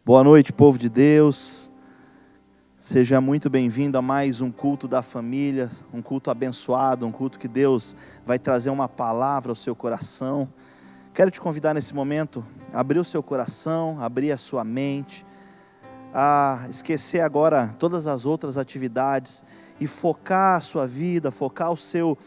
Boa noite, povo de Deus. Seja muito bem-vindo a mais um culto da família, um culto abençoado, um culto que Deus vai trazer uma palavra ao seu coração. Quero te convidar nesse momento a abrir o seu coração, abrir a sua mente, a esquecer agora todas as outras atividades e focar a sua vida, focar o seu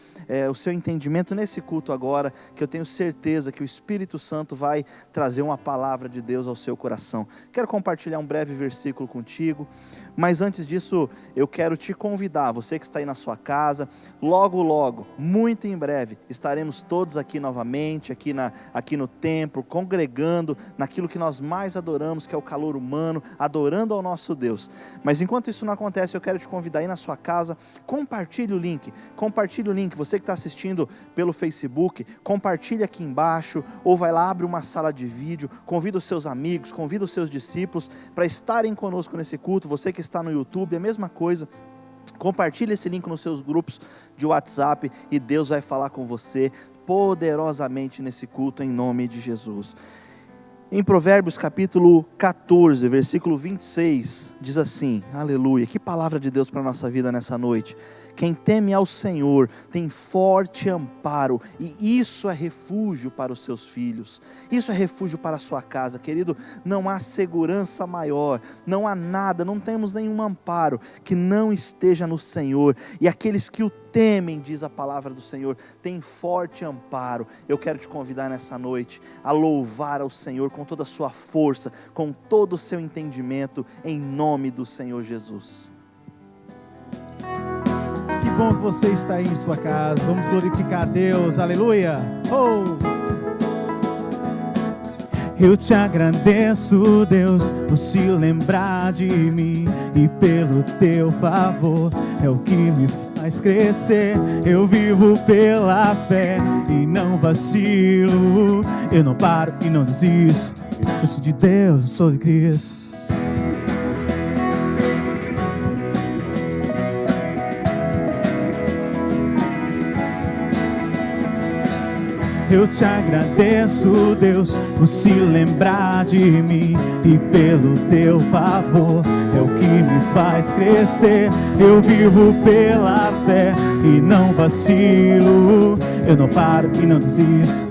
entendimento nesse culto agora, que eu tenho certeza que o Espírito Santo vai trazer uma palavra de Deus ao seu coração. Quero compartilhar um breve versículo contigo, mas antes disso eu quero te convidar, você que está aí na sua casa, logo, muito em breve, estaremos todos aqui novamente, aqui no templo, congregando naquilo que nós mais adoramos, que é o calor humano, adorando ao nosso Deus. Mas enquanto isso não acontece, eu quero te convidar aí na sua casa, compartilhe o link, você que está assistindo pelo Facebook, compartilhe aqui embaixo, ou vai lá, abre uma sala de vídeo, convida os seus amigos, convida os seus discípulos, para estarem conosco nesse culto. Você que está no YouTube, a mesma coisa, compartilhe esse link nos seus grupos de WhatsApp, e Deus vai falar com você poderosamente nesse culto, em nome de Jesus. Em Provérbios capítulo 14, versículo 26, diz assim, aleluia, que palavra de Deus para a nossa vida nessa noite. Quem teme ao Senhor tem forte amparo, e isso é refúgio para os seus filhos, isso é refúgio para a sua casa. Querido, não há segurança maior, não há nada, não temos nenhum amparo que não esteja no Senhor, e aqueles que o temem, diz a palavra do Senhor, tem forte amparo. Eu quero te convidar nessa noite a louvar ao Senhor com toda a sua força, com todo o seu entendimento, em nome do Senhor Jesus. Que bom que você está aí em sua casa. Vamos glorificar a Deus, aleluia. Eu te agradeço, Deus, por se lembrar de mim, e pelo teu favor é o que me faz crescer. Eu vivo pela fé e não vacilo, eu não paro e não desisto. Eu sou de Deus, eu sou de Cristo. Eu te agradeço, Deus, por se lembrar de mim, e pelo teu favor é o que me faz crescer. Eu vivo pela fé e não vacilo, eu não paro e não desisto.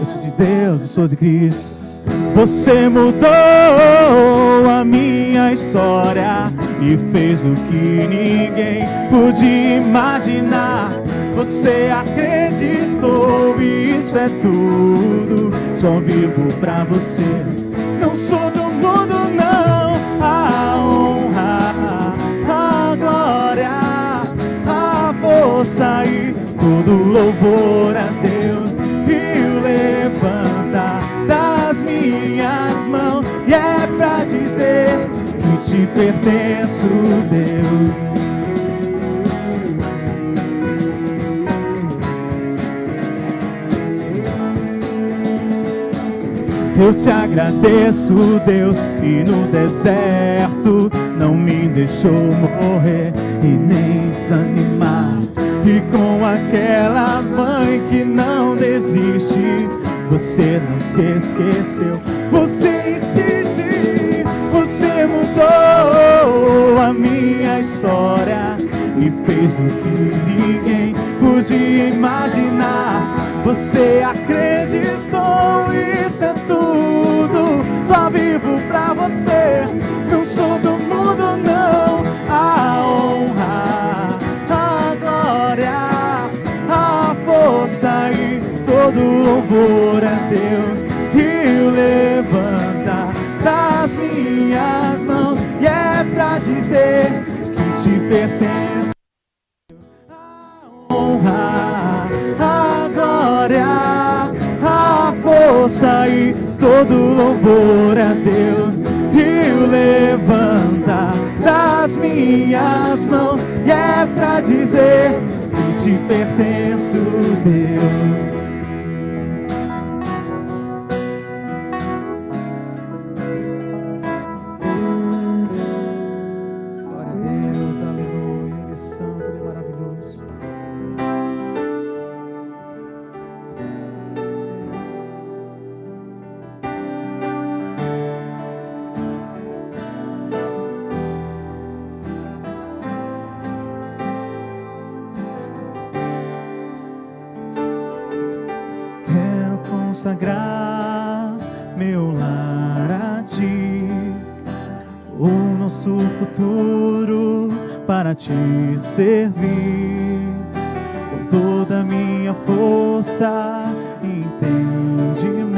Eu sou de Deus, eu sou de Cristo. Você mudou a minha história e fez o que ninguém podia imaginar. Você acreditou e isso é tudo. Só vivo pra você. Não sou do mundo, não. A honra, a glória, a força e todo louvor a Deus. E o levantar das minhas mãos, e é pra dizer que te pertenço, Deus. Eu te agradeço, Deus, que no deserto não me deixou morrer e nem desanimar. E com aquela mãe que não desiste, você não se esqueceu, você insiste. Você mudou a minha história e fez o que ninguém podia imaginar. Você acreditou, isso é tudo. Só vivo pra você. Não sou do mundo, não. A honra, a glória, a força e todo louvor a Deus. E o levantar das minhas mãos, e é pra dizer que te pertence. A honra, a glória, a força e todo louvor a Deus. E o levantar das minhas mãos, e é pra dizer que te pertenço, Deus. nosso futuro para te servir com toda a minha força e entendimento.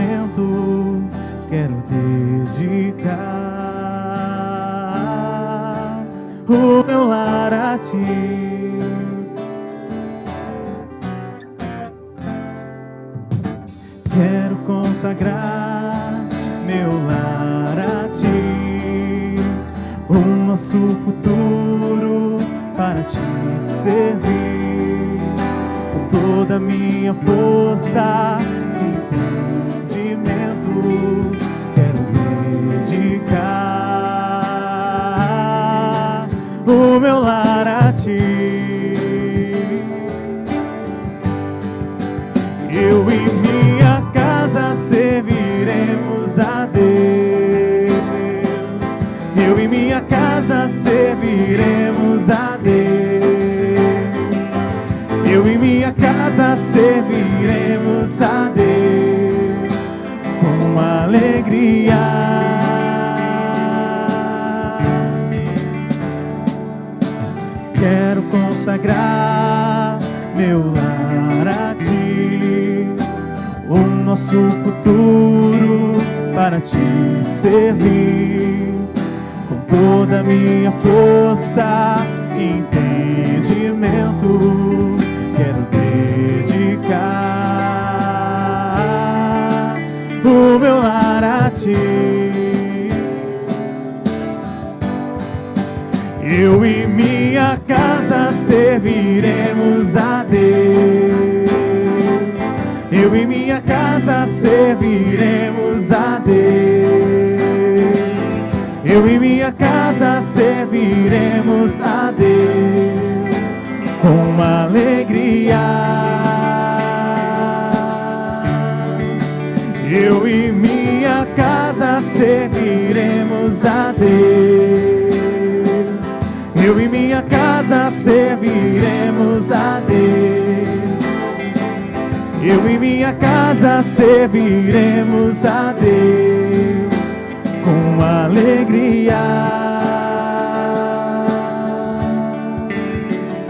Quero dedicar o meu lar a ti. Quero consagrar meu lar a ti, o nosso futuro para te servir com toda a minha força e entendimento. Quero dedicar o meu lar a ti. Eu e minha casa serviremos a Deus. Eu e minha casa serviremos a Deus. Eu e minha casa serviremos a Deus com alegria. Quero consagrar meu lar a ti, o nosso futuro para te servir com toda a minha força e entendimento. Quero dedicar o meu lar a ti. Eu e minha casa serviremos a Deus. Eu e minha casa serviremos a Deus. Eu e minha casa serviremos a Deus com alegria. Eu e minha casa serviremos a Deus. Eu e minha casa serviremos a Deus. Eu e minha casa serviremos a Deus com alegria.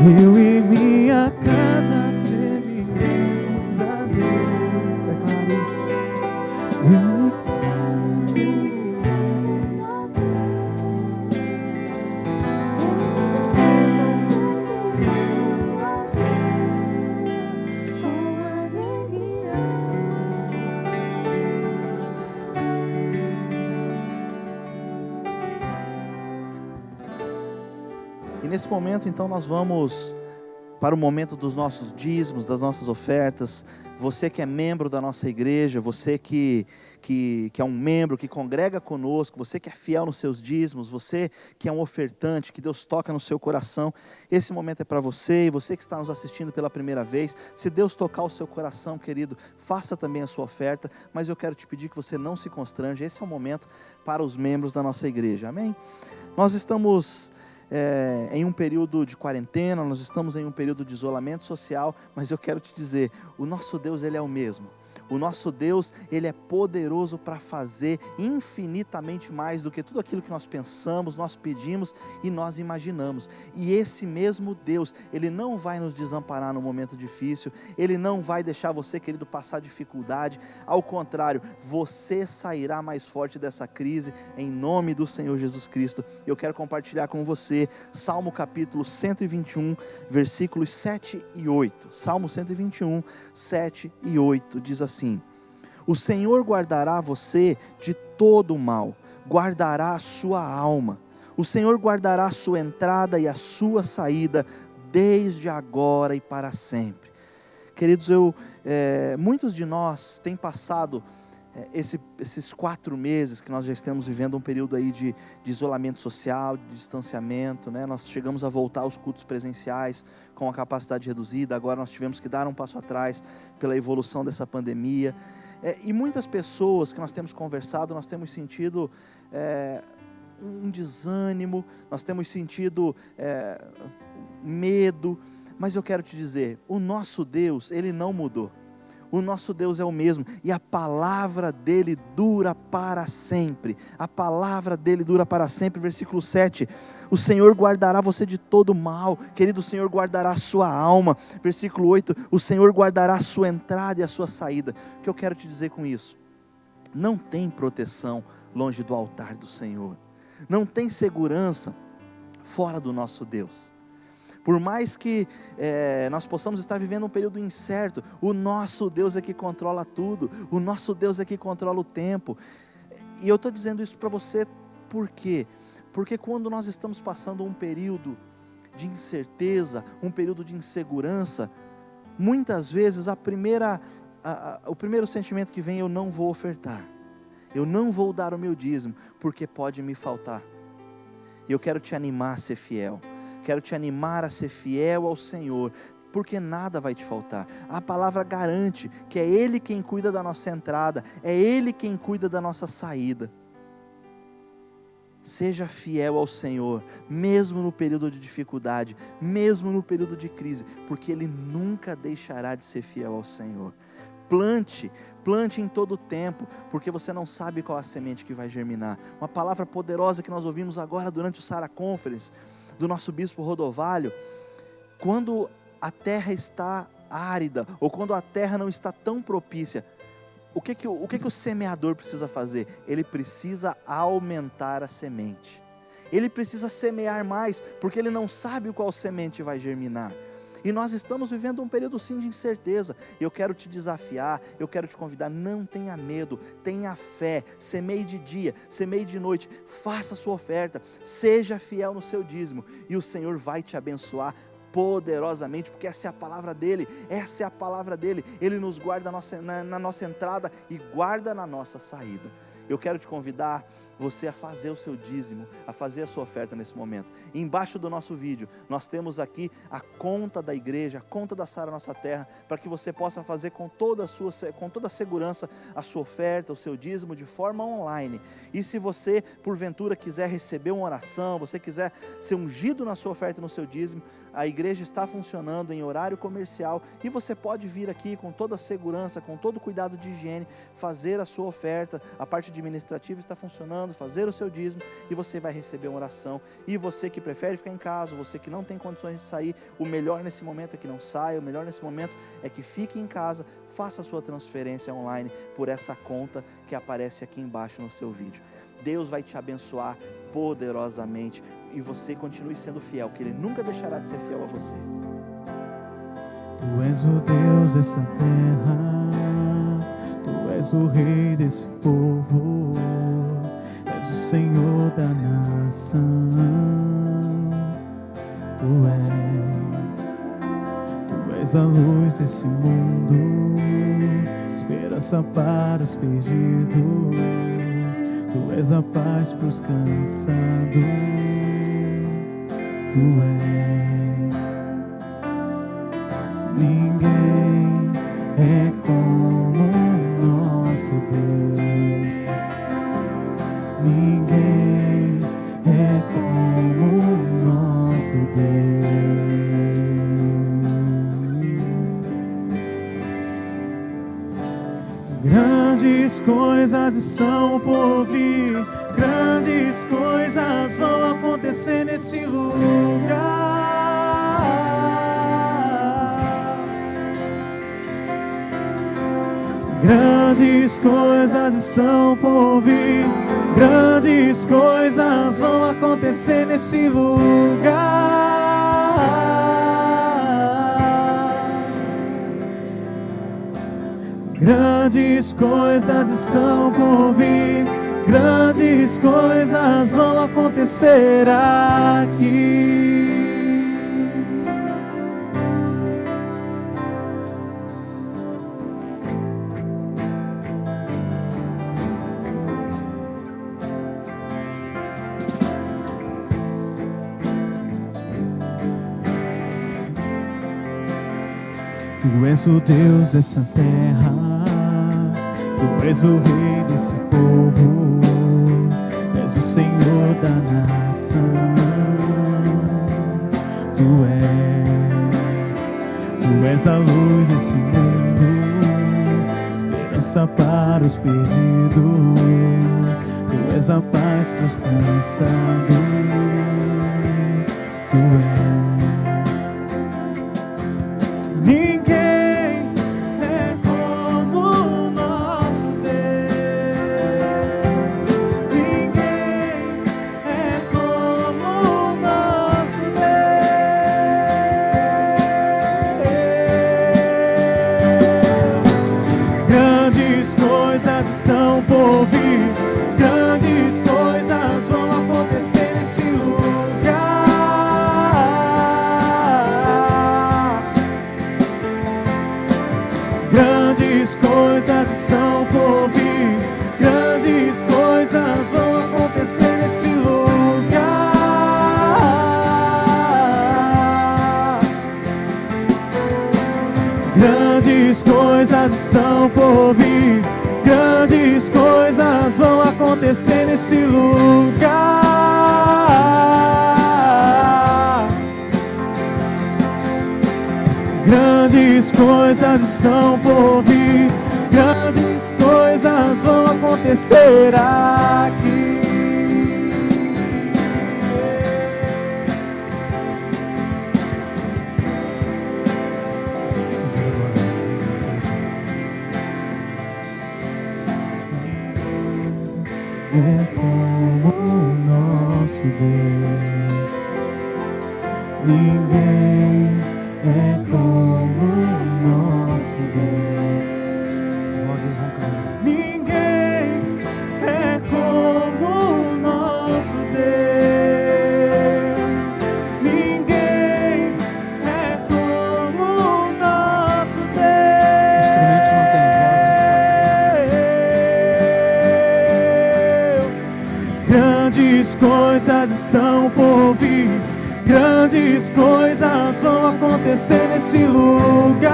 Eu e minha casa serviremos a Deus. Declare. Eu E nesse momento, então, nós vamos para o momento dos nossos dízimos, das nossas ofertas. Você que é membro da nossa igreja, você que é um membro, que congrega conosco, você que é fiel nos seus dízimos, você que é um ofertante, que Deus toca no seu coração, esse momento é para você. E você que está nos assistindo pela primeira vez, se Deus tocar o seu coração, querido, faça também a sua oferta, mas eu quero te pedir que você não se constrange. Esse é o momento para os membros da nossa igreja, amém? Nós estamos em um período de quarentena, nós estamos em um período de isolamento social, mas eu quero te dizer, o nosso Deus, Ele é o mesmo. O nosso Deus, Ele é poderoso para fazer infinitamente mais do que tudo aquilo que nós pensamos, nós pedimos e nós imaginamos. E esse mesmo Deus, Ele não vai nos desamparar no momento difícil, Ele não vai deixar você, querido, passar dificuldade. Ao contrário, você sairá mais forte dessa crise, em nome do Senhor Jesus Cristo. Eu quero compartilhar com você Salmo capítulo 121, versículos 7 e 8. Salmo 121, 7 e 8, diz assim: o Senhor guardará você de todo o mal, guardará a sua alma. O Senhor guardará a sua entrada e a sua saída, desde agora e para sempre. Queridos, muitos de nós têm passado esses 4 meses que nós já estamos vivendo um período aí de isolamento social, de distanciamento, né? Nós chegamos a voltar aos cultos presenciais com a capacidade reduzida, agora nós tivemos que dar um passo atrás pela evolução dessa pandemia. E muitas pessoas que nós temos conversado, nós temos sentido um desânimo, nós temos sentido medo, mas eu quero te dizer, o nosso Deus, Ele não mudou. o nosso Deus é o mesmo, e a palavra dele dura para sempre. A palavra dele dura para sempre. Versículo 7, o Senhor guardará você de todo mal. Querido, o Senhor guardará a sua alma. Versículo 8, o Senhor guardará a sua entrada e a sua saída. O que eu quero te dizer com isso? Não tem proteção longe do altar do Senhor. Não tem segurança fora do nosso Deus. Por mais que nós possamos estar vivendo um período incerto, o nosso Deus é que controla tudo, o nosso Deus é que controla o tempo. E eu estou dizendo isso para você, por quê? Porque quando nós estamos passando um período de incerteza, um período de insegurança, muitas vezes o primeiro sentimento que vem, eu não vou ofertar, eu não vou dar o meu dízimo, porque pode me faltar. E eu quero te animar a ser fiel. Quero te animar a ser fiel ao Senhor, porque nada vai te faltar. A palavra garante que é Ele quem cuida da nossa entrada, é Ele quem cuida da nossa saída. Seja fiel ao Senhor, mesmo no período de dificuldade, mesmo no período de crise, porque Ele nunca deixará de ser fiel ao Senhor. Plante em todo o tempo, porque você não sabe qual a semente que vai germinar. Uma palavra poderosa que nós ouvimos agora durante o Sara Conference, do nosso bispo Rodovalho: quando a terra está árida, ou quando a terra não está tão propícia, o que o semeador precisa fazer? Ele precisa aumentar a semente, ele precisa semear mais, porque ele não sabe qual semente vai germinar. E nós estamos vivendo um período sim de incerteza. Eu quero te desafiar, eu quero te convidar, não tenha medo, tenha fé, semeie de dia, semeie de noite, faça a sua oferta, seja fiel no seu dízimo, e o Senhor vai te abençoar poderosamente, porque essa é a palavra dEle, Ele nos guarda na nossa entrada e guarda na nossa saída. Eu quero te convidar você a fazer o seu dízimo, a fazer a sua oferta nesse momento. E embaixo do nosso vídeo, nós temos aqui a conta da igreja, a conta da Sara Nossa Terra, para que você possa fazer com toda a segurança a sua oferta, o seu dízimo de forma online. E se você, porventura, quiser receber uma oração, você quiser ser ungido na sua oferta e no seu dízimo, a igreja está funcionando em horário comercial e você pode vir aqui com toda a segurança, com todo o cuidado de higiene, fazer a sua oferta. A parte administrativa está funcionando, fazer o seu dízimo, e você vai receber uma oração. E você que prefere ficar em casa, você que não tem condições de sair, o melhor nesse momento é que não saia, o melhor nesse momento é que fique em casa, faça a sua transferência online por essa conta que aparece aqui embaixo no seu vídeo. Deus vai te abençoar poderosamente, e você continue sendo fiel, que Ele nunca deixará de ser fiel a você. Tu és o Deus dessa terra, Tu és o Rei desse povo, és o Senhor da nação. Tu és a luz desse mundo, esperança para os perdidos. Tu és a paz para os cansados. Tu és. Ninguém é como o nosso Deus. Ninguém é como o nosso Deus. Grandes coisas estão por vir, grandes coisas vão acontecer nesse lugar. Grandes coisas estão por vir, grandes coisas vão acontecer nesse lugar. Grandes coisas estão por vir, grandes coisas vão acontecer aqui. Tu és o Deus dessa terra, Tu és o Rei desse povo, és o Senhor da nação. Tu és a luz desse mundo, força para os perdidos, Tu és a paz para os cansados, Tu és. Ninguém é como o nosso Deus, ninguém é como o nosso Deus. Grandes coisas estão por vir, grandes coisas vão acontecer nesse lugar. Grandes coisas estão por vir, grandes coisas vão acontecer nesse lugar. Grandes coisas estão por vir, grandes coisas vão acontecer nesse lugar. Grandes coisas estão por vir, grandes coisas vão acontecer aqui. É como o nosso Deus, ninguém é como o nosso Deus. Ninguém é como o nosso Deus, ninguém é como o nosso Deus. Grandes coisas estão por vir, grandes coisas vão acontecer nesse lugar.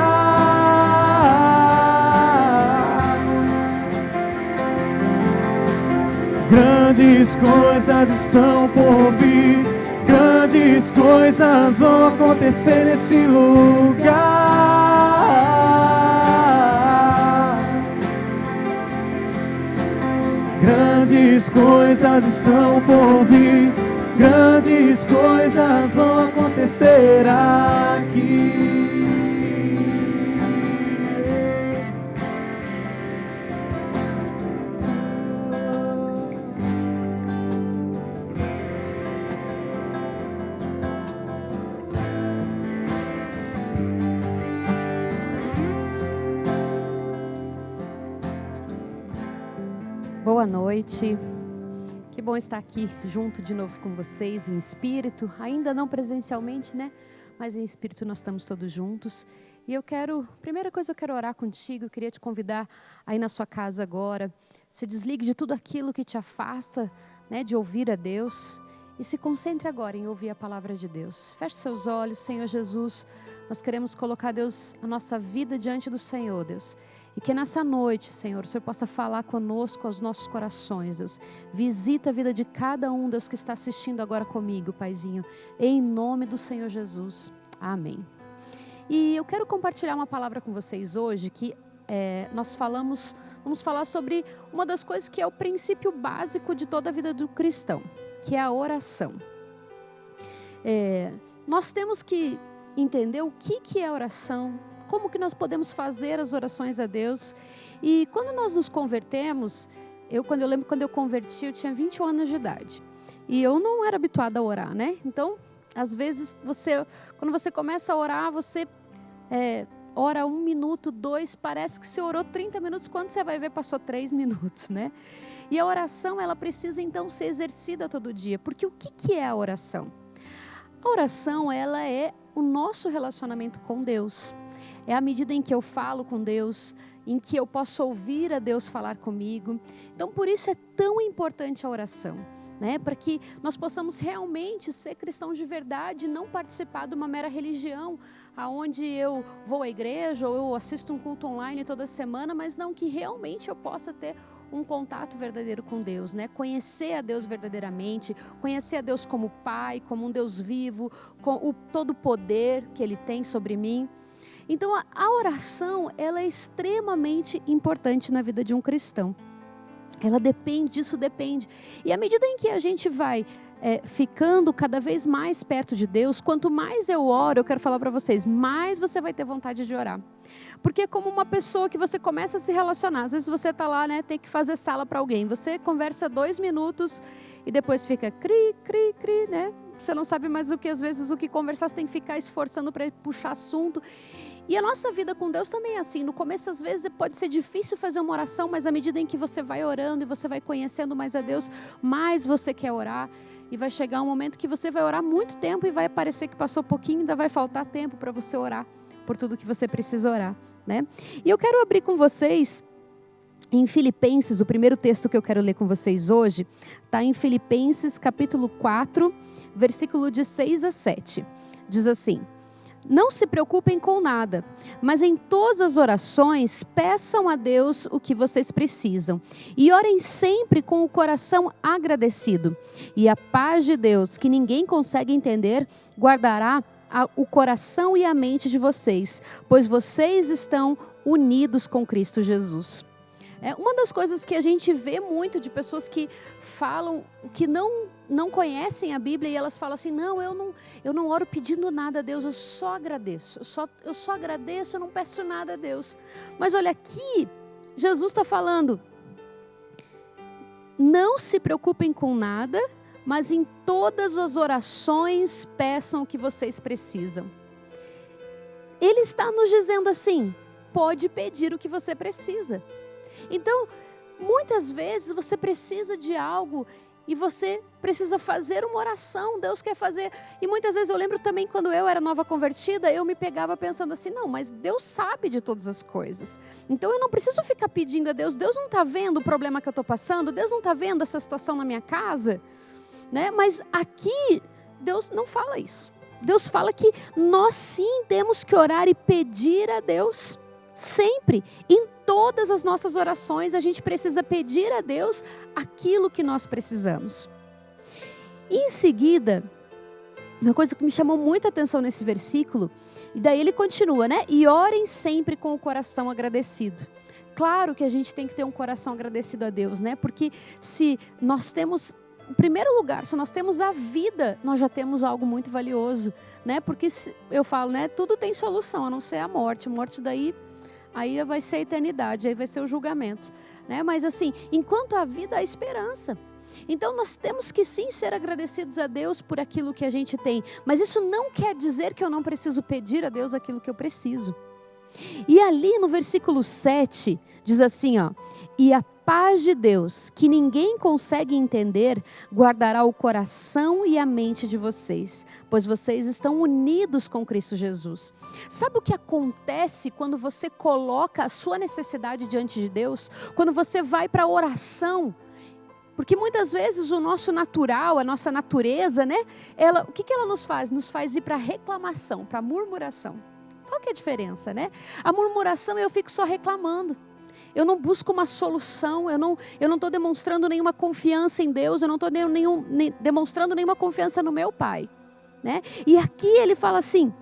Grandes coisas estão por vir, grandes coisas vão acontecer nesse lugar. Grandes coisas estão por vir, grandes coisas vão acontecer aqui. Boa noite. Que bom estar aqui junto de novo com vocês em espírito, ainda não presencialmente, né? Mas em espírito nós estamos todos juntos. E primeira coisa eu quero orar contigo, eu queria te convidar aí na sua casa agora. Se desligue de tudo aquilo que te afasta, né, de ouvir a Deus e se concentre agora em ouvir a palavra de Deus. Feche seus olhos, Senhor Jesus. Nós queremos colocar, Deus, a nossa vida diante do Senhor, Deus. E que nessa noite, Senhor, o Senhor possa falar conosco aos nossos corações, Deus. Visita a vida de cada um, Deus, que está assistindo agora comigo, Paizinho. Em nome do Senhor Jesus. Amém. E eu quero compartilhar uma palavra com vocês hoje que vamos falar sobre uma das coisas que é o princípio básico de toda a vida do cristão, que é a oração. Nós temos que entender o que é oração, como que nós podemos fazer as orações a Deus. E quando nós nos convertemos, eu lembro quando eu converti, eu tinha 21 anos de idade. E eu não era habituada a orar, né? Então, às vezes, quando você começa a orar, você ora 1 minuto, 2, parece que você orou 30 minutos, quando você vai ver, passou 3 minutos, né? E a oração, ela precisa então ser exercida todo dia. Porque o que é a oração? A oração, ela é o nosso relacionamento com Deus. É a medida em que eu falo com Deus, em que eu posso ouvir a Deus falar comigo. Então, por isso é tão importante a oração, né? Para que nós possamos realmente ser cristãos de verdade, não participar de uma mera religião, aonde eu vou à igreja ou eu assisto um culto online toda semana, mas não, que realmente eu possa ter um contato verdadeiro com Deus, né? Conhecer a Deus verdadeiramente, conhecer a Deus como Pai, como um Deus vivo, com todo o poder que Ele tem sobre mim. Então a oração, ela é extremamente importante na vida de um cristão. Ela depende, disso depende. E à medida em que a gente vai ficando cada vez mais perto de Deus, quanto mais eu oro, eu quero falar para vocês, mais você vai ter vontade de orar. Porque é como uma pessoa que você começa a se relacionar. Às vezes você está lá, né, tem que fazer sala para alguém. Você conversa 2 minutos e depois fica cri, cri, cri, né? Você não sabe mais às vezes o que conversar, você tem que ficar esforçando para puxar assunto. E a nossa vida com Deus também é assim. No começo, às vezes, pode ser difícil fazer uma oração, mas à medida em que você vai orando e você vai conhecendo mais a Deus, mais você quer orar. E vai chegar um momento que você vai orar muito tempo e vai parecer que passou pouquinho, ainda vai faltar tempo para você orar por tudo que você precisa orar, né? E eu quero abrir com vocês em Filipenses, o primeiro texto que eu quero ler com vocês hoje, está em Filipenses capítulo 4, versículo de 6 a 7. Diz assim: não se preocupem com nada, mas em todas as orações peçam a Deus o que vocês precisam. E orem sempre com o coração agradecido. E a paz de Deus, que ninguém consegue entender, guardará o coração e a mente de vocês, pois vocês estão unidos com Cristo Jesus. Uma das coisas que a gente vê muito de pessoas que falam, que não conhecem a Bíblia, e elas falam assim, eu não oro pedindo nada a Deus, eu só agradeço, eu só agradeço, eu não peço nada a Deus. Mas olha aqui, Jesus está falando, não se preocupem com nada, mas em todas as orações peçam o que vocês precisam. Ele está nos dizendo assim, pode pedir o que você precisa. Então, muitas vezes você precisa de algo e você precisa fazer uma oração, Deus quer fazer. E muitas vezes eu lembro também quando eu era nova convertida, eu me pegava pensando assim, não, mas Deus sabe de todas as coisas. Então eu não preciso ficar pedindo a Deus, Deus não está vendo o problema que eu estou passando, Deus não está vendo essa situação na minha casa, né? Mas aqui Deus não fala isso. Deus fala que nós sim temos que orar e pedir a Deus sempre, em todas as nossas orações, a gente precisa pedir a Deus aquilo que nós precisamos. E em seguida, uma coisa que me chamou muita atenção nesse versículo, e daí ele continua, né? E orem sempre com o coração agradecido. Claro que a gente tem que ter um coração agradecido a Deus, né? Porque se nós temos, em primeiro lugar, se nós temos a vida, nós já temos algo muito valioso, né? Porque eu falo, né? Tudo tem solução, a não ser a morte. A morte daí... aí vai ser a eternidade, aí vai ser o julgamento, né? Mas assim, enquanto há vida, há esperança. Então nós temos que sim ser agradecidos a Deus por aquilo que a gente tem. Mas isso não quer dizer que eu não preciso pedir a Deus aquilo que eu preciso. E ali no versículo 7, diz assim, ó: e a paz de Deus, que ninguém consegue entender, guardará o coração e a mente de vocês, pois vocês estão unidos com Cristo Jesus. Sabe o que acontece quando você coloca a sua necessidade diante de Deus? Quando você vai para a oração? Porque muitas vezes o nosso natural, a nossa natureza, né? O que ela nos faz? Nos faz ir para a reclamação, para a murmuração. Qual que é a diferença, né? A murmuração, eu fico só reclamando. Eu não busco uma solução, eu não estou demonstrando nenhuma confiança em Deus, eu não estou demonstrando nenhuma confiança no meu Pai, né? E aqui ele fala assim,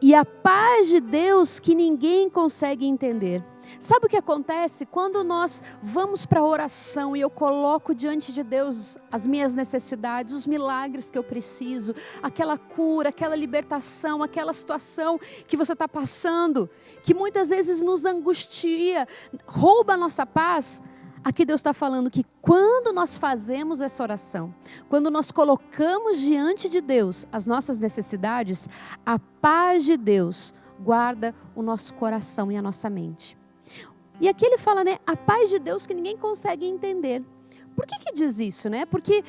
e a paz de Deus que ninguém consegue entender. Sabe o que acontece? Quando nós vamos para a oração e eu coloco diante de Deus as minhas necessidades, os milagres que eu preciso, aquela cura, aquela libertação, aquela situação que você está passando, que muitas vezes nos angustia, rouba a nossa paz. Aqui Deus está falando que quando nós fazemos essa oração, quando nós colocamos diante de Deus as nossas necessidades, a paz de Deus guarda o nosso coração e a nossa mente. E aqui ele fala, né, a paz de Deus que ninguém consegue entender. Por que diz isso, né? Porque,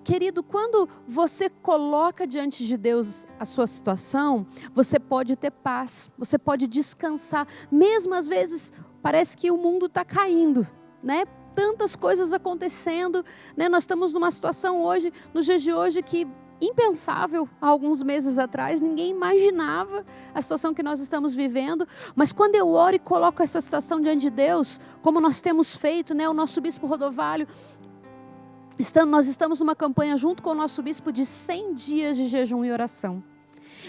querido, quando você coloca diante de Deus a sua situação, você pode ter paz, você pode descansar. Mesmo às vezes, parece que o mundo está caindo, né? Tantas coisas acontecendo, né? Nós estamos numa situação hoje, nos dias de hoje, que impensável há alguns meses atrás, ninguém imaginava a situação que nós estamos vivendo, mas quando eu oro e coloco essa situação diante de Deus, como nós temos feito, né, o nosso bispo Rodovalho, nós estamos numa campanha junto com o nosso bispo de 100 dias de jejum e oração.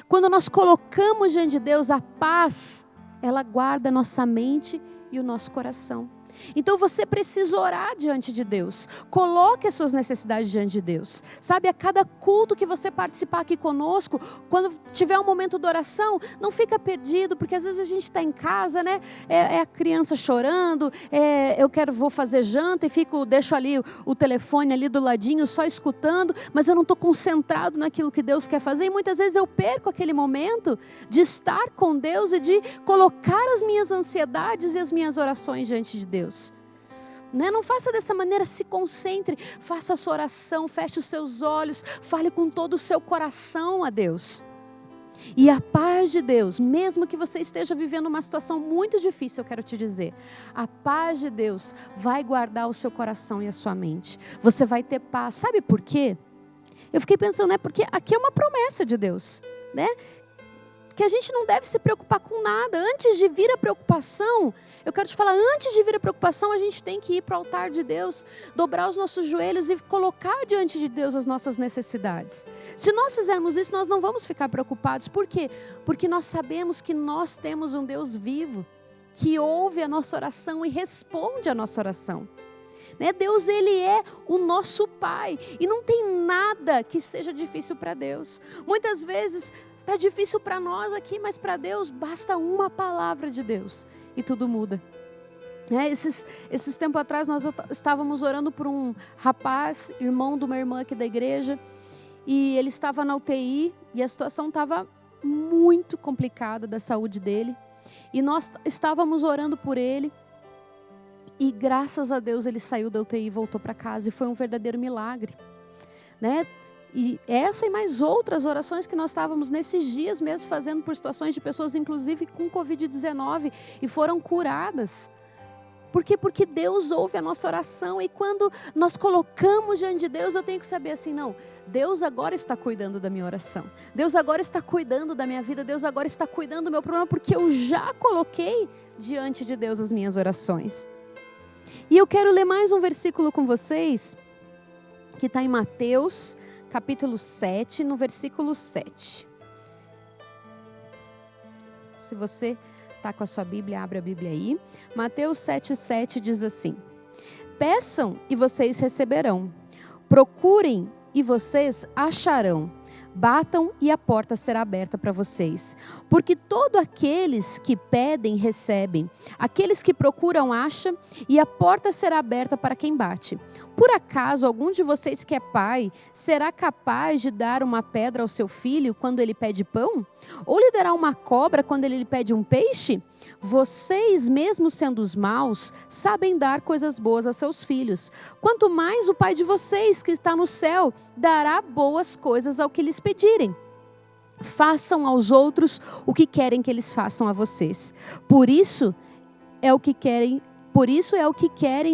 Quando nós colocamos diante de Deus, a paz, ela guarda a nossa mente e o nosso coração. Então você precisa orar diante de Deus. Coloque as suas necessidades diante de Deus. Sabe, a cada culto que você participar aqui conosco, quando tiver um momento de oração, não fica perdido, porque às vezes a gente está em casa, né? É a criança chorando, vou fazer janta e deixo ali o telefone ali do ladinho, só escutando, mas eu não estou concentrado naquilo que Deus quer fazer. E muitas vezes eu perco aquele momento de estar com Deus e de colocar as minhas ansiedades e as minhas orações diante de Deus. Não faça dessa maneira, se concentre, faça a sua oração, feche os seus olhos, fale com todo o seu coração a Deus. E a paz de Deus, mesmo que você esteja vivendo uma situação muito difícil, eu quero te dizer, a paz de Deus vai guardar o seu coração e a sua mente. Você vai ter paz. Sabe por quê? Eu fiquei pensando, porque aqui é uma promessa de Deus, que a gente não deve se preocupar com nada. Antes de vir a preocupação, eu quero te falar, antes de vir a preocupação, a gente tem que ir para o altar de Deus, dobrar os nossos joelhos e colocar diante de Deus as nossas necessidades. Se nós fizermos isso, nós não vamos ficar preocupados. Por quê? Porque nós sabemos que nós temos um Deus vivo, que ouve a nossa oração e responde a nossa oração. Deus, Ele é o nosso Pai, e não tem nada que seja difícil para Deus. Muitas vezes está difícil para nós aqui, mas para Deus basta uma palavra de Deus e tudo muda. Esses tempos atrás nós estávamos orando por um rapaz, irmão de uma irmã aqui da igreja, e ele estava na UTI e a situação estava muito complicada da saúde dele, e nós estávamos orando por ele, e graças a Deus ele saiu da UTI e voltou para casa, e foi um verdadeiro milagre, E essa e mais outras orações que nós estávamos nesses dias mesmo fazendo por situações de pessoas, inclusive com Covid-19, e foram curadas. Por quê? Porque Deus ouve a nossa oração, e quando nós colocamos diante de Deus, eu tenho que saber assim, não, Deus agora está cuidando da minha oração, Deus agora está cuidando da minha vida, Deus agora está cuidando do meu problema, porque eu já coloquei diante de Deus as minhas orações. E eu quero ler mais um versículo com vocês, que está em Mateus, capítulo 7, no versículo 7. Se você está com a sua Bíblia, abre a Bíblia aí. Mateus 7,7 diz assim: peçam e vocês receberão, procurem e vocês acharão, batam e a porta será aberta para vocês. Porque todos aqueles que pedem, recebem. Aqueles que procuram, acham. E a porta será aberta para quem bate. Por acaso, algum de vocês que é pai, será capaz de dar uma pedra ao seu filho quando ele pede pão? Ou lhe dará uma cobra quando ele lhe pede um peixe? Vocês, mesmo sendo os maus, sabem dar coisas boas a seus filhos. Quanto mais o Pai de vocês, que está no céu, dará boas coisas ao que lhes pedirem. Façam aos outros o que querem que eles façam a vocês. Por isso é o que querem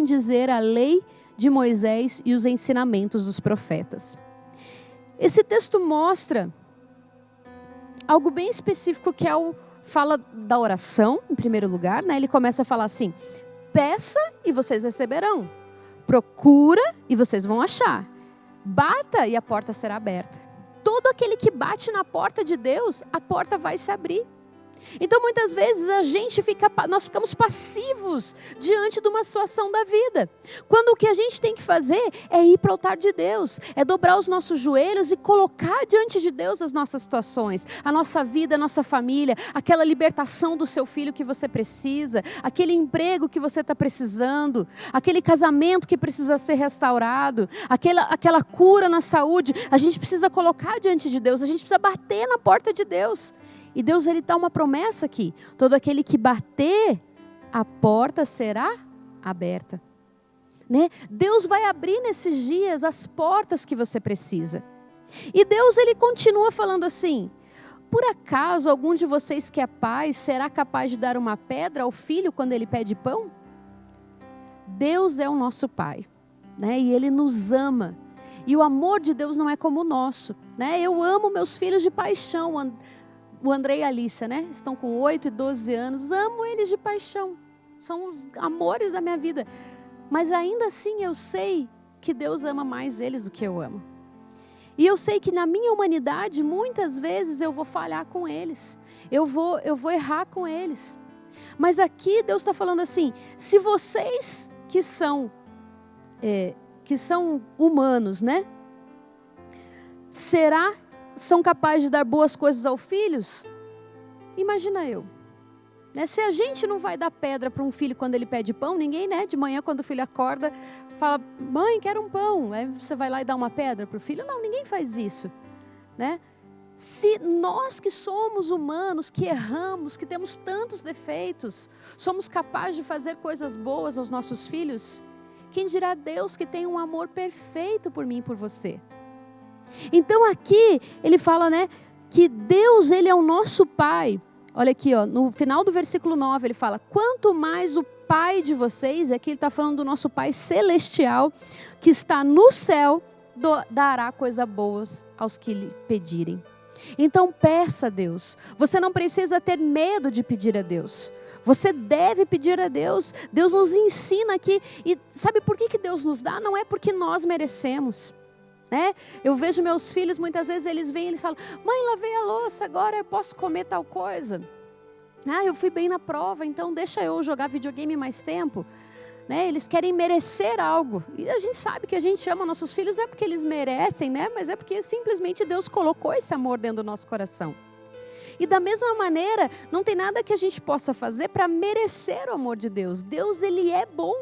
dizer a lei de Moisés e os ensinamentos dos profetas. Esse texto mostra algo bem específico, que fala da oração, em primeiro lugar, Ele começa a falar assim: peça e vocês receberão, procura e vocês vão achar, bata e a porta será aberta. Todo aquele que bate na porta de Deus, a porta vai se abrir. Então muitas vezes nós ficamos passivos diante de uma situação da vida, quando o que a gente tem que fazer é ir para o altar de Deus, é dobrar os nossos joelhos e colocar diante de Deus as nossas situações, a nossa vida, a nossa família, aquela libertação do seu filho que você precisa, aquele emprego que você está precisando, aquele casamento que precisa ser restaurado, aquela cura na saúde. A gente precisa colocar diante de Deus, a gente precisa bater na porta de Deus. E Deus, Ele dá uma promessa aqui: todo aquele que bater, a porta será aberta. Deus vai abrir nesses dias as portas que você precisa. E Deus, Ele continua falando assim: por acaso algum de vocês que é pai será capaz de dar uma pedra ao filho quando ele pede pão? Deus é o nosso Pai, e Ele nos ama. E o amor de Deus não é como o nosso. Eu amo meus filhos de paixão. O André e a Alícia, estão com 8 e 12 anos, amo eles de paixão, são os amores da minha vida, mas ainda assim eu sei que Deus ama mais eles do que eu amo. E eu sei que na minha humanidade, muitas vezes eu vou falhar com eles. Eu vou errar com eles. Mas aqui Deus está falando assim, se vocês que são humanos, né? São capazes de dar boas coisas aos filhos? Imagina eu. Né? Se a gente não vai dar pedra para um filho quando ele pede pão, ninguém, né? De manhã quando o filho acorda, fala, mãe, quero um pão. Aí você vai lá e dá uma pedra para o filho? Não, ninguém faz isso. Né? Se nós que somos humanos, que erramos, que temos tantos defeitos, somos capazes de fazer coisas boas aos nossos filhos, quem dirá Deus que tem um amor perfeito por mim e por você? Então aqui ele fala, né, que Deus, ele é o nosso Pai. Olha aqui, ó, no final do versículo 9 ele fala, quanto mais o Pai de vocês, aqui ele está falando do nosso Pai celestial, que está no céu, dará coisas boas aos que lhe pedirem. Então peça a Deus. Você não precisa ter medo de pedir a Deus. Você deve pedir a Deus. Deus nos ensina aqui. E sabe por que Deus nos dá? Não é porque nós merecemos. Né? Eu vejo meus filhos, muitas vezes eles vêm e eles falam, mãe, lavei a louça, agora eu posso comer tal coisa. Eu fui bem na prova, então deixa eu jogar videogame mais tempo. Né? Eles querem merecer algo. E a gente sabe que a gente ama nossos filhos, não é porque eles merecem, né? Mas é porque simplesmente Deus colocou esse amor dentro do nosso coração. E da mesma maneira, não tem nada que a gente possa fazer para merecer o amor de Deus. Deus, ele é bom.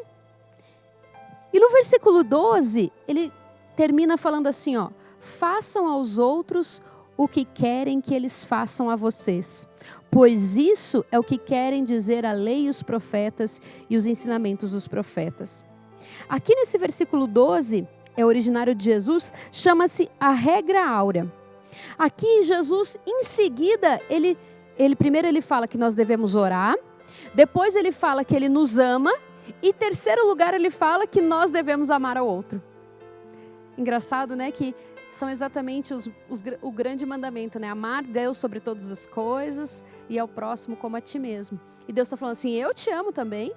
E no versículo 12, ele termina falando assim, ó, façam aos outros o que querem que eles façam a vocês, pois isso é o que querem dizer a lei e os profetas e os ensinamentos dos profetas. Aqui nesse versículo 12, é originário de Jesus, chama-se a regra áurea. Aqui Jesus, em seguida, primeiro ele fala que nós devemos orar, depois ele fala que ele nos ama, e em terceiro lugar ele fala que nós devemos amar ao outro. Engraçado, né, que são exatamente o grande mandamento, né, amar Deus sobre todas as coisas e ao próximo como a ti mesmo. E Deus está falando assim, eu te amo também,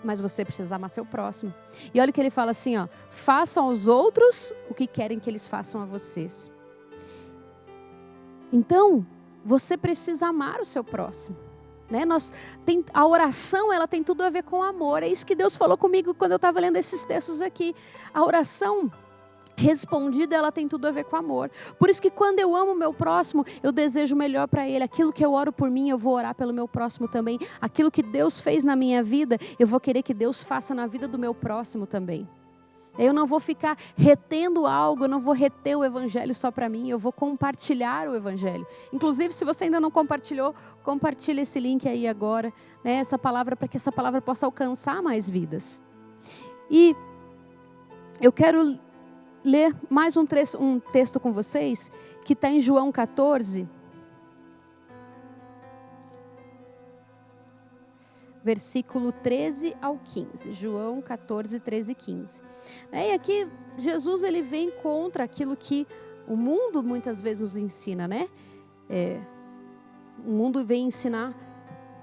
mas você precisa amar seu próximo. E olha o que ele fala assim, ó, façam aos outros o que querem que eles façam a vocês. Então, você precisa amar o seu próximo. Né? A oração, ela tem tudo a ver com amor. É isso que Deus falou comigo quando eu estava lendo esses textos aqui. A oração respondida, ela tem tudo a ver com amor. Por isso que quando eu amo o meu próximo, eu desejo o melhor para ele. Aquilo que eu oro por mim, eu vou orar pelo meu próximo também. Aquilo que Deus fez na minha vida, eu vou querer que Deus faça na vida do meu próximo também. Eu não vou ficar retendo algo, eu não vou reter o evangelho só para mim, eu vou compartilhar o evangelho. Inclusive, se você ainda não compartilhou, compartilhe esse link aí agora, né, essa palavra, para que essa palavra possa alcançar mais vidas. E eu quero ler mais um texto com vocês, que está em João 14, versículo 13 ao 15. João 14, 13 e 15. E aqui, Jesus, ele vem contra aquilo que o mundo muitas vezes nos ensina, né? O mundo vem ensinar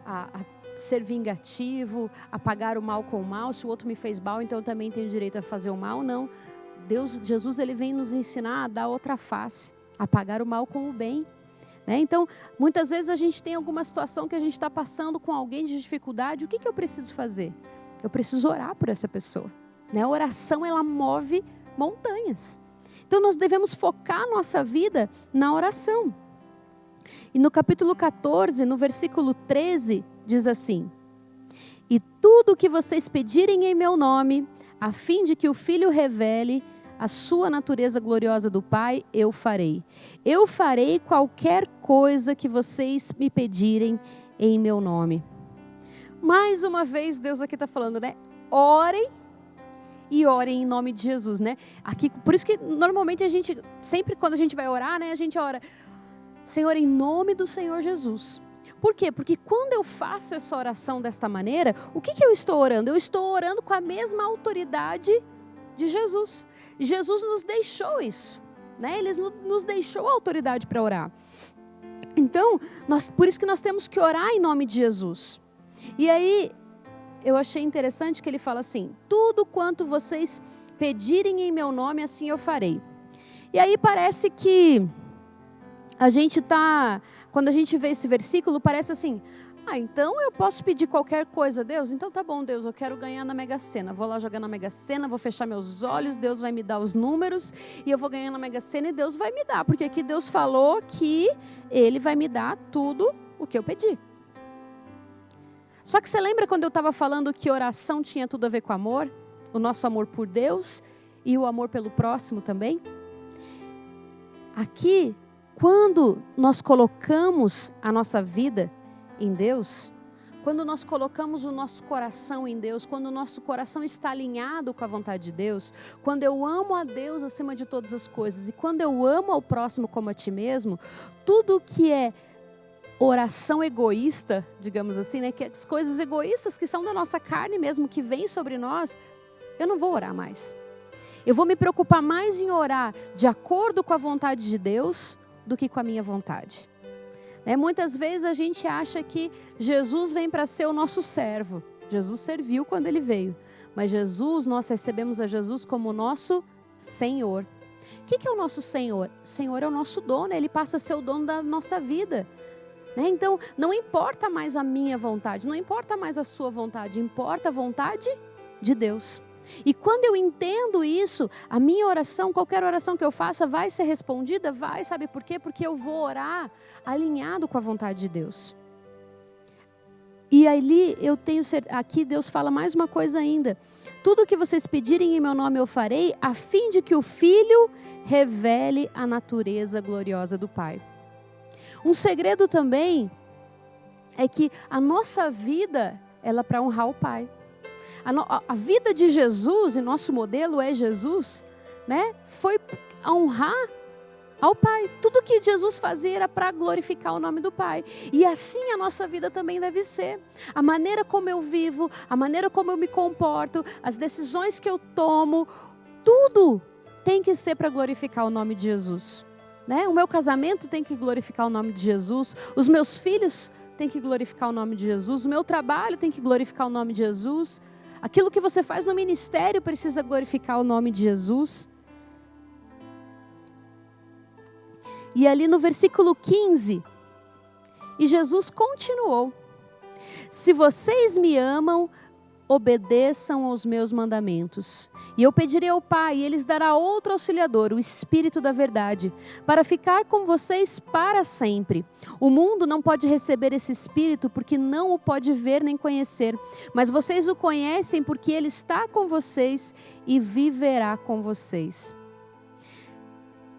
a ser vingativo, a pagar o mal com o mal. Se o outro me fez mal, então eu também tenho direito a fazer o mal. Não. Jesus, ele vem nos ensinar a dar outra face, a pagar o mal com o bem. Né? Então, muitas vezes a gente tem alguma situação que a gente está passando com alguém de dificuldade. O que eu preciso fazer? Eu preciso orar por essa pessoa. Né? A oração, ela move montanhas. Então, nós devemos focar nossa vida na oração. E no capítulo 14, no versículo 13, diz assim: e tudo o que vocês pedirem em meu nome, a fim de que o Filho revele a sua natureza gloriosa do Pai, eu farei. Eu farei qualquer coisa que vocês me pedirem em meu nome. Mais uma vez, Deus aqui está falando, né? Orem e orem em nome de Jesus, né? Aqui, por isso que normalmente a gente, sempre quando a gente vai orar, né? A gente ora, Senhor, em nome do Senhor Jesus. Por quê? Porque quando eu faço essa oração desta maneira, o que eu estou orando? Eu estou orando com a mesma autoridade de Jesus. Jesus nos deixou isso, né? Ele nos deixou a autoridade para orar. Então, por isso que nós temos que orar em nome de Jesus. E aí, eu achei interessante que ele fala assim: tudo quanto vocês pedirem em meu nome, assim eu farei. E aí parece que a gente quando a gente vê esse versículo, parece assim, então eu posso pedir qualquer coisa a Deus? Então tá bom, Deus, eu quero ganhar na Mega Sena. Vou lá jogar na Mega Sena, vou fechar meus olhos, Deus vai me dar os números e eu vou ganhar na Mega Sena e Deus vai me dar. Porque aqui Deus falou que Ele vai me dar tudo o que eu pedi. Só que você lembra quando eu estava falando que oração tinha tudo a ver com amor? O nosso amor por Deus e o amor pelo próximo também? Aqui, quando nós colocamos a nossa vida em Deus, quando nós colocamos o nosso coração em Deus, quando o nosso coração está alinhado com a vontade de Deus, quando eu amo a Deus acima de todas as coisas e quando eu amo ao próximo como a ti mesmo, tudo que é oração egoísta, digamos assim, né, que as coisas egoístas que são da nossa carne mesmo, que vêm sobre nós, eu não vou orar mais. Eu vou me preocupar mais em orar de acordo com a vontade de Deus do que com a minha vontade. Muitas vezes a gente acha que Jesus vem para ser o nosso servo. Jesus serviu quando Ele veio. Mas Jesus, nós recebemos a Jesus como o nosso Senhor. O que é o nosso Senhor? O Senhor é o nosso dono, Ele passa a ser o dono da nossa vida. Então, não importa mais a minha vontade, não importa mais a sua vontade, importa a vontade de Deus. E quando eu entendo isso, a minha oração, qualquer oração que eu faça vai ser respondida? Vai, sabe por quê? Porque eu vou orar alinhado com a vontade de Deus. E ali eu tenho certeza, aqui Deus fala mais uma coisa ainda. Tudo que vocês pedirem em meu nome eu farei, a fim de que o Filho revele a natureza gloriosa do Pai. Um segredo também é que a nossa vida, ela é para honrar o Pai. A vida de Jesus, e nosso modelo é Jesus, foi honrar ao Pai. Tudo que Jesus fazia era para glorificar o nome do Pai. E assim a nossa vida também deve ser. A maneira como eu vivo, a maneira como eu me comporto, as decisões que eu tomo, tudo tem que ser para glorificar o nome de Jesus. O meu casamento tem que glorificar o nome de Jesus. Os meus filhos têm que glorificar o nome de Jesus. O meu trabalho tem que glorificar o nome de Jesus. Aquilo que você faz no ministério precisa glorificar o nome de Jesus. E ali no versículo 15, e Jesus continuou: se vocês me amam, obedeçam aos meus mandamentos. E eu pedirei ao Pai, e Ele lhes dará outro auxiliador, o Espírito da verdade, para ficar com vocês para sempre. O mundo não pode receber esse Espírito, porque não o pode ver nem conhecer. Mas vocês o conhecem, porque Ele está com vocês e viverá com vocês.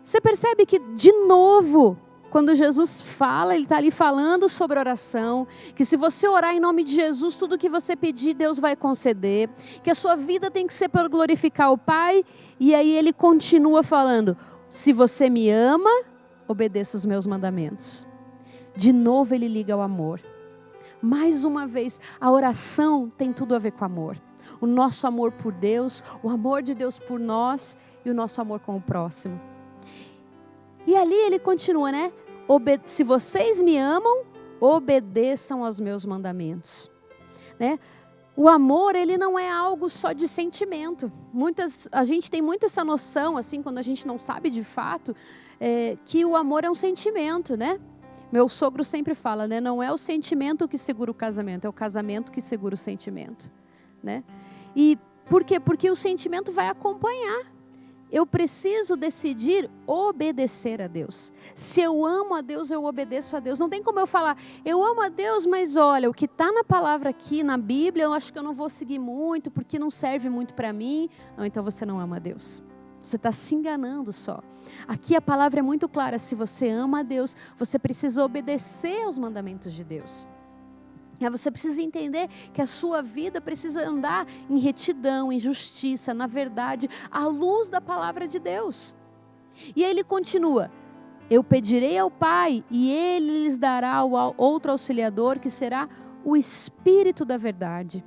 Você percebe que, de novo, quando Jesus fala, Ele está ali falando sobre oração, que se você orar em nome de Jesus, tudo que você pedir, Deus vai conceder, que a sua vida tem que ser para glorificar o Pai, e aí Ele continua falando: se você me ama, obedeça os meus mandamentos. De novo Ele liga ao amor. Mais uma vez, a oração tem tudo a ver com amor. O nosso amor por Deus, o amor de Deus por nós e o nosso amor com o próximo. E ali Ele continua, se vocês me amam, obedeçam aos meus mandamentos. O amor, ele não é algo só de sentimento. A gente tem muito essa noção, assim, quando a gente não sabe de fato, que o amor é um sentimento, Meu sogro sempre fala, não é o sentimento que segura o casamento, é o casamento que segura o sentimento, E por quê? Porque o sentimento vai acompanhar. Eu preciso decidir obedecer a Deus. Se eu amo a Deus, eu obedeço a Deus. Não tem como eu falar, eu amo a Deus, mas olha, o que está na palavra aqui, na Bíblia, eu acho que eu não vou seguir muito, porque não serve muito para mim. Não, então você não ama a Deus. Você está se enganando só. Aqui a palavra é muito clara, se você ama a Deus, você precisa obedecer aos mandamentos de Deus. Você precisa entender que a sua vida precisa andar em retidão, em justiça, na verdade, à luz da palavra de Deus. E aí ele continua: eu pedirei ao Pai e Ele lhes dará outro auxiliador, que será o Espírito da verdade.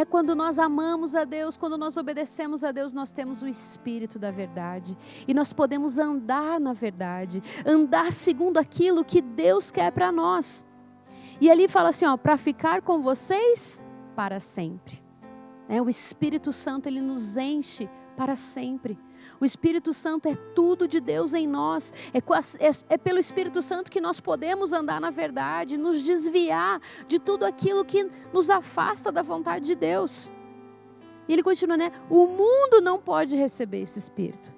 Quando nós amamos a Deus, quando nós obedecemos a Deus, nós temos o Espírito da verdade. E nós podemos andar na verdade, andar segundo aquilo que Deus quer para nós. E ali fala assim, para ficar com vocês para sempre. O Espírito Santo, ele nos enche para sempre. O Espírito Santo é tudo de Deus em nós. É pelo Espírito Santo que nós podemos andar na verdade, nos desviar de tudo aquilo que nos afasta da vontade de Deus. E ele continua, né? O mundo não pode receber esse Espírito.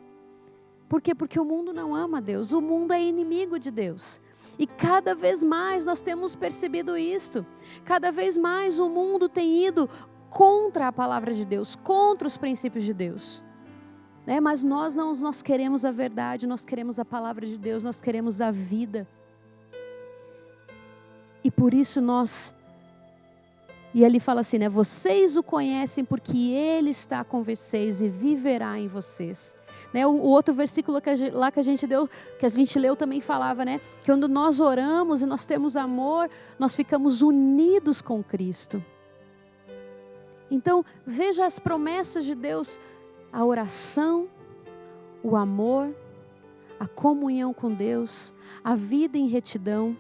Por quê? Porque o mundo não ama Deus. O mundo é inimigo de Deus. E cada vez mais nós temos percebido isto. Cada vez mais o mundo tem ido contra a palavra de Deus, contra os princípios de Deus. Mas nós queremos a verdade, nós queremos a palavra de Deus, nós queremos a vida. E por isso e ele fala assim, né? Vocês o conhecem porque ele está com vocês e viverá em vocês. O outro versículo que a gente leu também falava, né? Que quando nós oramos e nós temos amor, nós ficamos unidos com Cristo. Então, veja as promessas de Deus, a oração, o amor, a comunhão com Deus, a vida em retidão.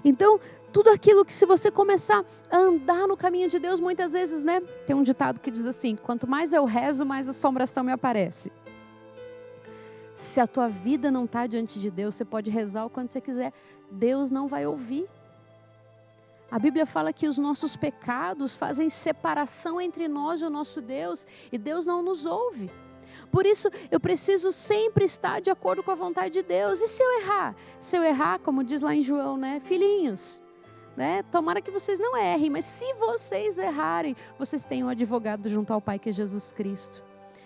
Então, tudo aquilo que se você começar a andar no caminho de Deus, muitas vezes, né? Tem um ditado que diz assim, quanto mais eu rezo, mais assombração me aparece. Se a tua vida não está diante de Deus, você pode rezar o quanto você quiser, Deus não vai ouvir. A Bíblia fala que os nossos pecados fazem separação entre nós e o nosso Deus, e Deus não nos ouve. Por isso, eu preciso sempre estar de acordo com a vontade de Deus. E se eu errar? Se eu errar, como diz lá em João, né? Filhinhos, né? Tomara que vocês não errem, mas se vocês errarem, vocês têm um advogado junto ao Pai, que é Jesus Cristo.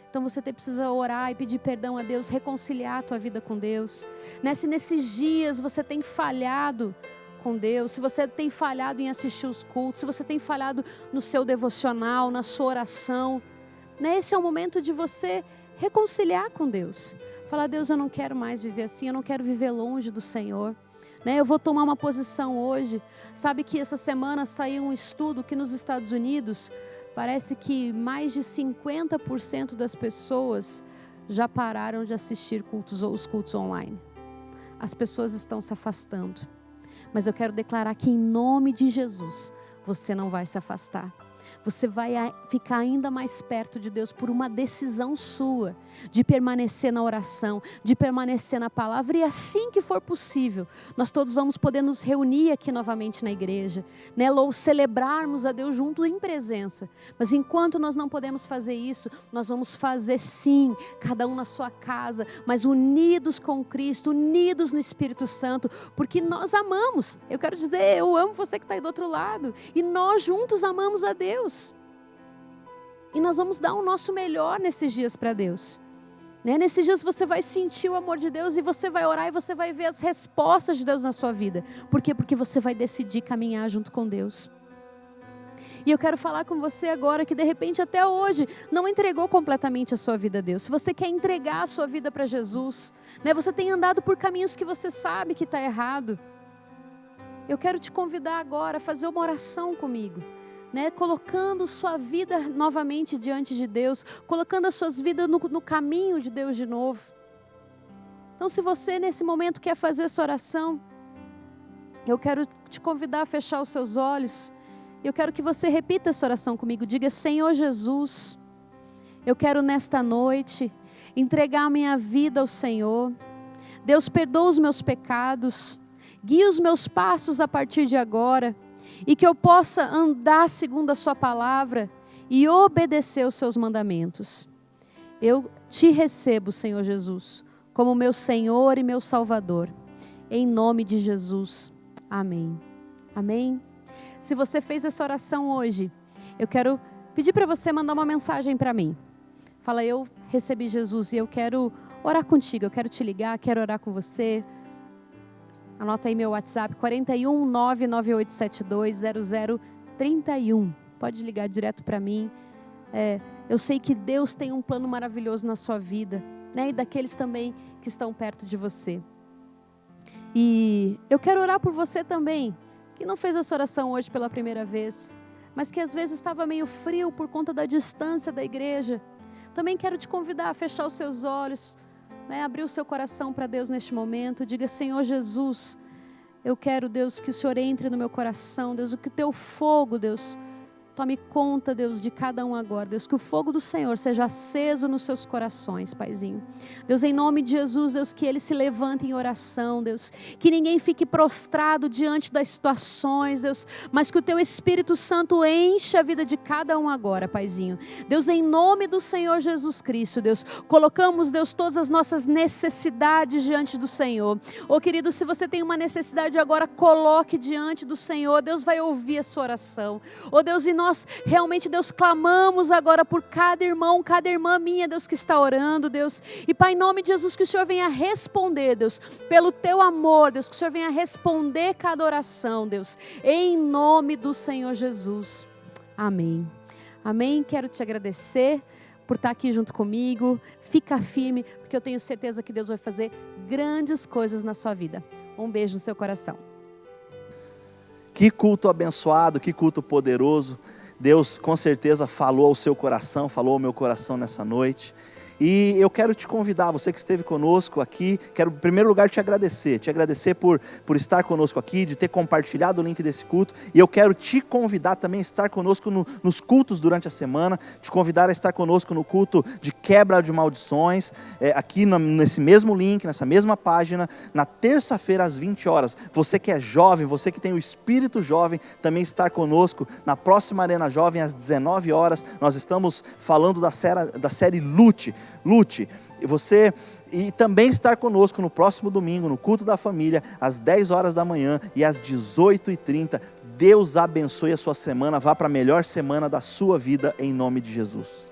Então você precisa orar e pedir perdão a Deus, reconciliar a tua vida com Deus. Se nesses dias você tem falhado com Deus, se você tem falhado em assistir os cultos, se você tem falhado no seu devocional, na sua oração, esse é o momento de você reconciliar com Deus. Falar, Deus, eu não quero mais viver assim, eu não quero viver longe do Senhor. Eu vou tomar uma posição hoje. Sabe que essa semana saiu um estudo que nos Estados Unidos, parece que mais de 50% das pessoas já pararam de assistir os cultos online. As pessoas estão se afastando. Mas eu quero declarar que em nome de Jesus, você não vai se afastar. Você vai ficar ainda mais perto de Deus por uma decisão sua, de permanecer na oração, de permanecer na palavra. E assim que for possível, nós todos vamos poder nos reunir aqui novamente na igreja, ou celebrarmos a Deus junto em presença. Mas enquanto nós não podemos fazer isso, nós vamos fazer sim, cada um na sua casa, mas unidos com Cristo, unidos no Espírito Santo, porque nós amamos. Eu quero dizer, eu amo você que está aí do outro lado, e nós juntos amamos a Deus. E nós vamos dar o nosso melhor nesses dias para Deus. Nesses dias você vai sentir o amor de Deus e você vai orar e você vai ver as respostas de Deus na sua vida. Por quê? Porque você vai decidir caminhar junto com Deus. E eu quero falar com você agora que de repente até hoje não entregou completamente a sua vida a Deus. Se você quer entregar a sua vida para Jesus, você tem andado por caminhos que você sabe que está errado. Eu quero te convidar agora a fazer uma oração comigo. Colocando sua vida novamente diante de Deus, colocando as suas vidas no caminho de Deus de novo. Então, se você nesse momento quer fazer essa oração, eu quero te convidar a fechar os seus olhos. Eu quero que você repita essa oração comigo. Diga, Senhor Jesus, eu quero nesta noite entregar a minha vida ao Senhor. Deus, perdoa os meus pecados, guia os meus passos a partir de agora. E que eu possa andar segundo a sua palavra e obedecer os seus mandamentos. Eu te recebo, Senhor Jesus, como meu Senhor e meu Salvador. Em nome de Jesus. Amém. Amém. Se você fez essa oração hoje, eu quero pedir para você mandar uma mensagem para mim. Fala, eu recebi Jesus e eu quero orar contigo, eu quero te ligar, quero orar com você. Anota aí meu WhatsApp, 41 99872 0031. Pode ligar direto para mim. Eu sei que Deus tem um plano maravilhoso na sua vida, e daqueles também que estão perto de você. E eu quero orar por você também, que não fez essa oração hoje pela primeira vez, mas que às vezes estava meio frio por conta da distância da igreja. Também quero te convidar a fechar os seus olhos, abrir o seu coração para Deus neste momento. Diga, Senhor Jesus, eu quero, Deus, que o Senhor entre no meu coração, Deus, que o teu fogo, Deus, Tome conta, Deus, de cada um agora. Deus, que o fogo do Senhor seja aceso nos seus corações, Paizinho. Deus, em nome de Jesus, Deus, que eles se levantem em oração, Deus. Que ninguém fique prostrado diante das situações, Deus. Mas que o Teu Espírito Santo enche a vida de cada um agora, Paizinho. Deus, em nome do Senhor Jesus Cristo, Deus. Colocamos, Deus, todas as nossas necessidades diante do Senhor. Oh, querido, se você tem uma necessidade agora, coloque diante do Senhor. Deus vai ouvir a sua oração. Oh, Deus, e nós realmente, Deus, clamamos agora por cada irmão, cada irmã minha, Deus, que está orando, Deus. E Pai, em nome de Jesus, que o Senhor venha responder, Deus, pelo Teu amor, Deus, que o Senhor venha responder cada oração, Deus, em nome do Senhor Jesus. Amém. Amém. Quero te agradecer por estar aqui junto comigo. Fica firme, porque eu tenho certeza que Deus vai fazer grandes coisas na sua vida. Um beijo no seu coração. Que culto abençoado, que culto poderoso. Deus com certeza falou ao seu coração, falou ao meu coração nessa noite. E eu quero te convidar, você que esteve conosco aqui, quero em primeiro lugar te agradecer por estar conosco aqui, de ter compartilhado o link desse culto. E eu quero te convidar também a estar conosco nos cultos durante a semana, te convidar a estar conosco no culto de quebra de maldições, aqui nesse mesmo link, nessa mesma página, na terça-feira às 20 horas. Você que é jovem, você que tem o espírito jovem, também estar conosco na próxima Arena Jovem às 19 horas. Nós estamos falando da série Lute, e também estar conosco no próximo domingo, no culto da família, às 10 horas da manhã e às 18h30. Deus abençoe a sua semana, vá para a melhor semana da sua vida, em nome de Jesus.